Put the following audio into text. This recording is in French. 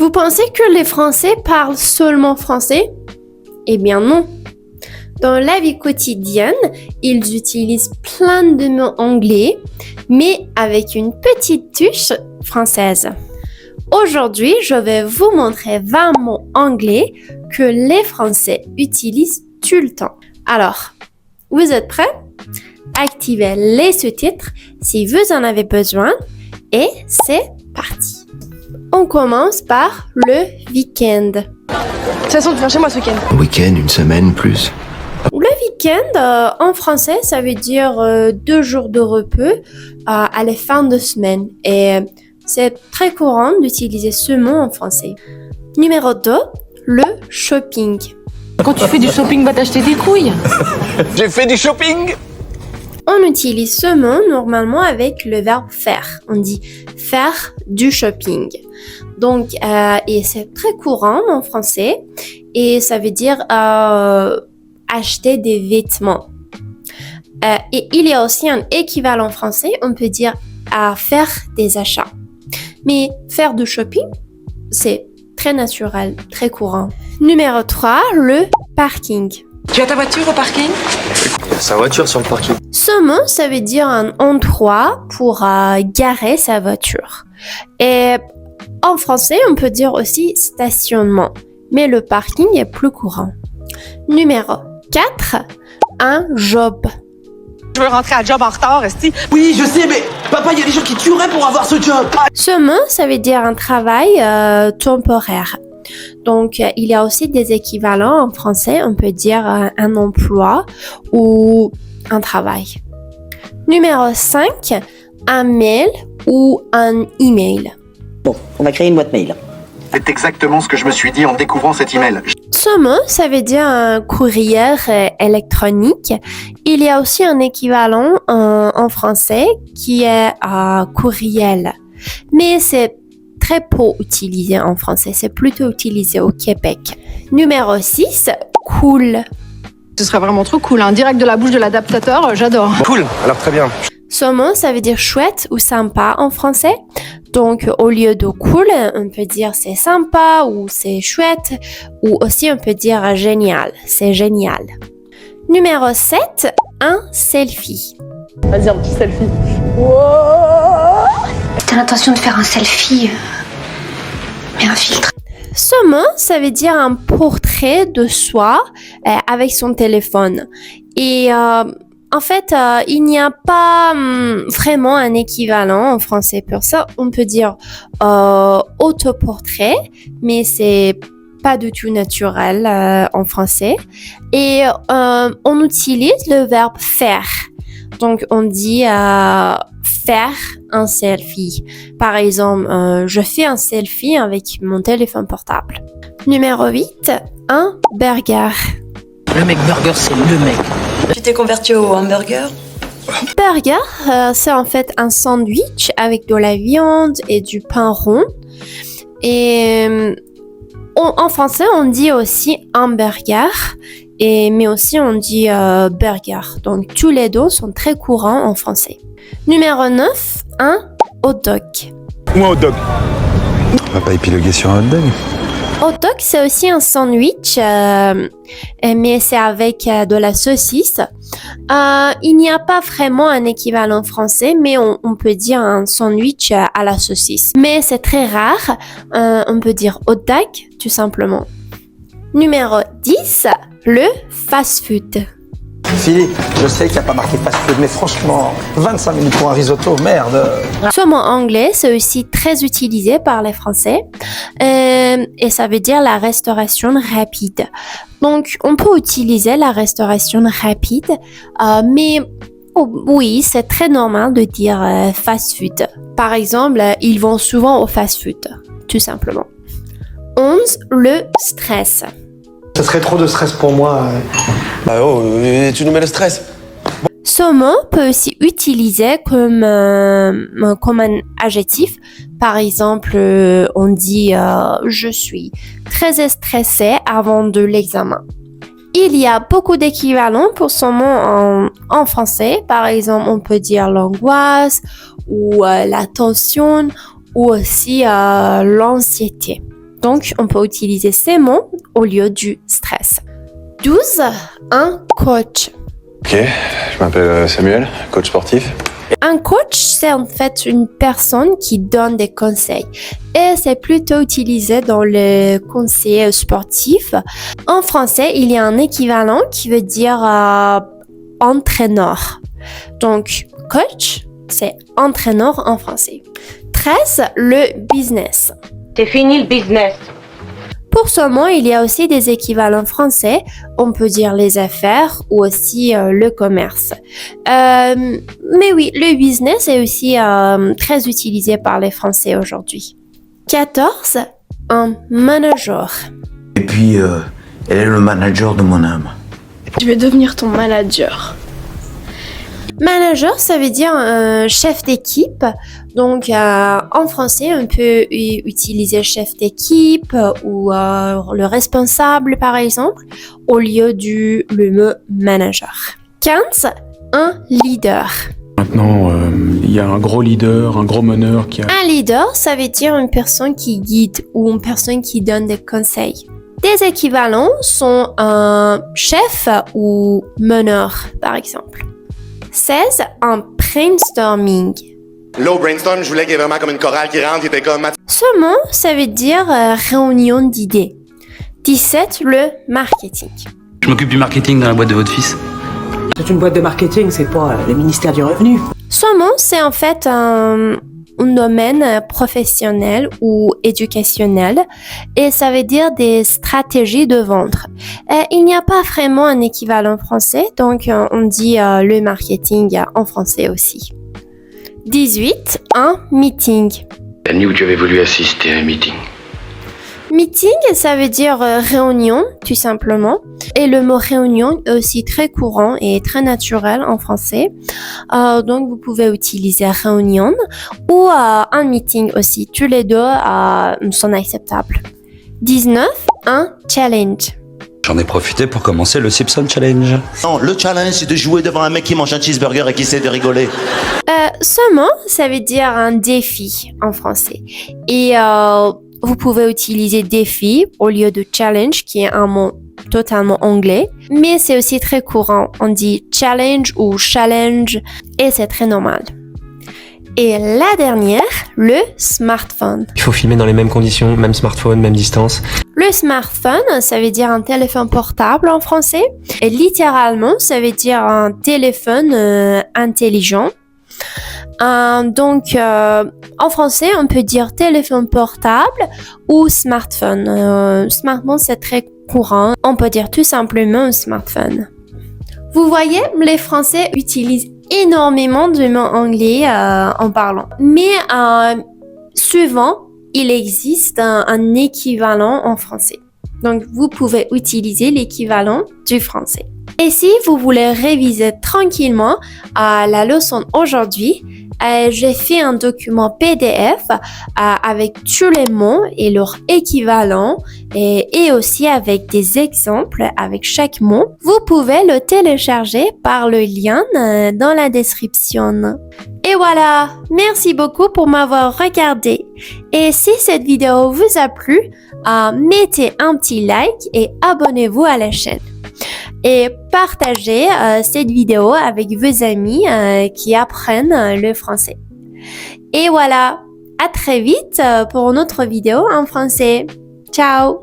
Vous pensez que les Français parlent seulement français? Eh bien non. Dans la vie quotidienne, ils utilisent plein de mots anglais, mais avec une petite touche française. Aujourd'hui, je vais vous montrer 20 mots anglais que les Français utilisent tout le temps. Alors, vous êtes prêts? Activez les sous-titres si vous en avez besoin et c'est parti. On commence par le week-end. De toute façon, tu viens chez moi ce week-end. Un week-end, une semaine, plus. Le week-end, en français, ça veut dire 2 jours de repos à la fin de semaine. Et c'est très courant d'utiliser ce mot en français. Numéro 2, le shopping. Quand tu fais du shopping, va t'acheter des couilles. J'ai fait du shopping. On utilise ce mot normalement avec le verbe faire. On dit faire du shopping. Donc, et c'est très courant en français et ça veut dire acheter des vêtements. Et il y a aussi un équivalent français, on peut dire faire des achats. Mais faire du shopping, c'est très naturel, très courant. Numéro 3, le parking. Tu as ta voiture au parking? Sa voiture sur le parking. Ce mot, ça veut dire un endroit pour garer sa voiture. Et en français, on peut dire aussi stationnement. Mais le parking est plus courant. Numéro 4, un job. Je veux rentrer à job en retard, esti. Oui, je sais, mais papa, il y a des gens qui tueraient pour avoir ce job. Ce mot, ça veut dire un travail temporaire. Donc, il y a aussi des équivalents en français. On peut dire un emploi ou un travail. Numéro 5, un mail ou un email. Bon, on va créer une boîte mail. C'est exactement ce que je me suis dit en découvrant cet email. Ce mot, ça veut dire un courrier électronique. Il y a aussi un équivalent en français qui est courriel. Mais c'est très peu utilisé en français. C'est plutôt utilisé au Québec. Numéro 6, cool. Ce serait vraiment trop cool, hein. Direct de la bouche de l'adaptateur, j'adore. Cool, alors très bien. Ce mot, ça veut dire chouette ou sympa en français. Donc, au lieu de cool, on peut dire c'est sympa ou c'est chouette. Ou aussi, on peut dire génial. C'est génial. Numéro 7, un selfie. Vas-y, un petit selfie. T'as l'intention de faire un selfie, mais un filtre. Ce mot, ça veut dire un portrait de soi avec son téléphone. Et en fait, il n'y a pas vraiment un équivalent en français pour ça. On peut dire autoportrait, mais c'est pas du tout naturel en français. Et on utilise le verbe faire. Donc, on dit faire un selfie. Par exemple, je fais un selfie avec mon téléphone portable. Numéro 8, un burger. Le mec burger, c'est le mec. Tu t'es converti au hamburger? Burger, c'est en fait un sandwich avec de la viande et du pain rond. Et en français, on dit aussi hamburger, mais aussi on dit burger. Donc, tous les deux sont très courants en français. Numéro 9, un hot dog. Moi, hot dog. On va pas épiloguer sur un hot dog. Hot dog, c'est aussi un sandwich, mais c'est avec de la saucisse. Il n'y a pas vraiment un équivalent français, mais on peut dire un sandwich à la saucisse. Mais c'est très rare. On peut dire hot dog, tout simplement. Numéro 10, le fast-food. Philippe, je sais qu'il n'y a pas marqué fast-food, mais franchement, 25 minutes pour un risotto, merde. Ce mot anglais, c'est aussi très utilisé par les Français et ça veut dire la restauration rapide. Donc, on peut utiliser la restauration rapide, mais oui, c'est très normal de dire fast-food. Par exemple, ils vont souvent au fast-food, tout simplement. 11, le stress. Ça serait trop de stress pour moi. Bah oh, tu nous mets le stress. Ce mot peut aussi utiliser comme un adjectif. Par exemple, on dit je suis très stressé avant de l'examen. Il y a beaucoup d'équivalents pour ce mot en français. Par exemple, on peut dire l'angoisse ou la tension ou aussi l'anxiété. Donc, on peut utiliser ces mots au lieu du stress. 12. Un coach. Ok, je m'appelle Samuel, coach sportif. Un coach, c'est en fait une personne qui donne des conseils. Et c'est plutôt utilisé dans le conseil sportif. En français, il y a un équivalent qui veut dire entraîneur. Donc, coach, c'est entraîneur en français. 13. Le business. C'est fini le business. Pour ce mot, il y a aussi des équivalents français. On peut dire les affaires ou aussi le commerce. Mais oui, le business est aussi très utilisé par les Français aujourd'hui. 14. Un manager. Et puis, elle est le manager de mon âme. Je vais devenir ton manager. Manager, ça veut dire chef d'équipe. Donc, en français, on peut utiliser chef d'équipe ou le responsable, par exemple, au lieu le mot manager. 15. Un leader. Maintenant, il y a un gros leader, un gros meneur qui a... Un leader, ça veut dire une personne qui guide ou une personne qui donne des conseils. Des équivalents sont un chef ou meneur, par exemple. 16. Un brainstorming. Là, au brainstorm, je voulais qu'il y ait vraiment comme une chorale qui rentre, qui était comme... Ce mot, ça veut dire réunion d'idées. 17. Le marketing. Je m'occupe du marketing dans la boîte de votre fils. C'est une boîte de marketing, c'est pas le ministère du Revenu. Ce mot, c'est en fait un domaine professionnel ou éducationnel et ça veut dire des stratégies de vente. Il n'y a pas vraiment un équivalent français, donc on dit le marketing en français aussi. 18. Un meeting. La nuit où tu avais voulu assister à un meeting. Meeting, ça veut dire réunion, tout simplement. Et le mot réunion est aussi très courant et très naturel en français. Donc, vous pouvez utiliser réunion ou un meeting aussi. Tous les deux sont acceptables. 19. Un challenge. J'en ai profité pour commencer le Simpson Challenge. Non, le challenge, c'est de jouer devant un mec qui mange un cheeseburger et qui essaie de rigoler. Ce mot, ça veut dire un défi en français. Et vous pouvez utiliser défi au lieu de challenge, qui est un mot totalement anglais. Mais c'est aussi très courant. On dit challenge ou challenge et c'est très normal. Et la dernière, le smartphone. Il faut filmer dans les mêmes conditions, même smartphone, même distance. Le smartphone, ça veut dire un téléphone portable en français. Et littéralement, ça veut dire un téléphone intelligent. Donc, en français, on peut dire téléphone portable ou smartphone. Smartphone, c'est très courant. On peut dire tout simplement un smartphone. Vous voyez, les Français utilisent énormément de mots anglais en parlant. Mais souvent, il existe un équivalent en français. Donc, vous pouvez utiliser l'équivalent du français. Et si vous voulez réviser tranquillement la leçon aujourd'hui, j'ai fait un document PDF avec tous les mots et leur équivalent et aussi avec des exemples avec chaque mot. Vous pouvez le télécharger par le lien dans la description. Et voilà, merci beaucoup pour m'avoir regardé. Et si cette vidéo vous a plu, mettez un petit like et abonnez-vous à la chaîne. Et partagez cette vidéo avec vos amis qui apprennent le français. Et voilà, à très vite pour une autre vidéo en français. Ciao!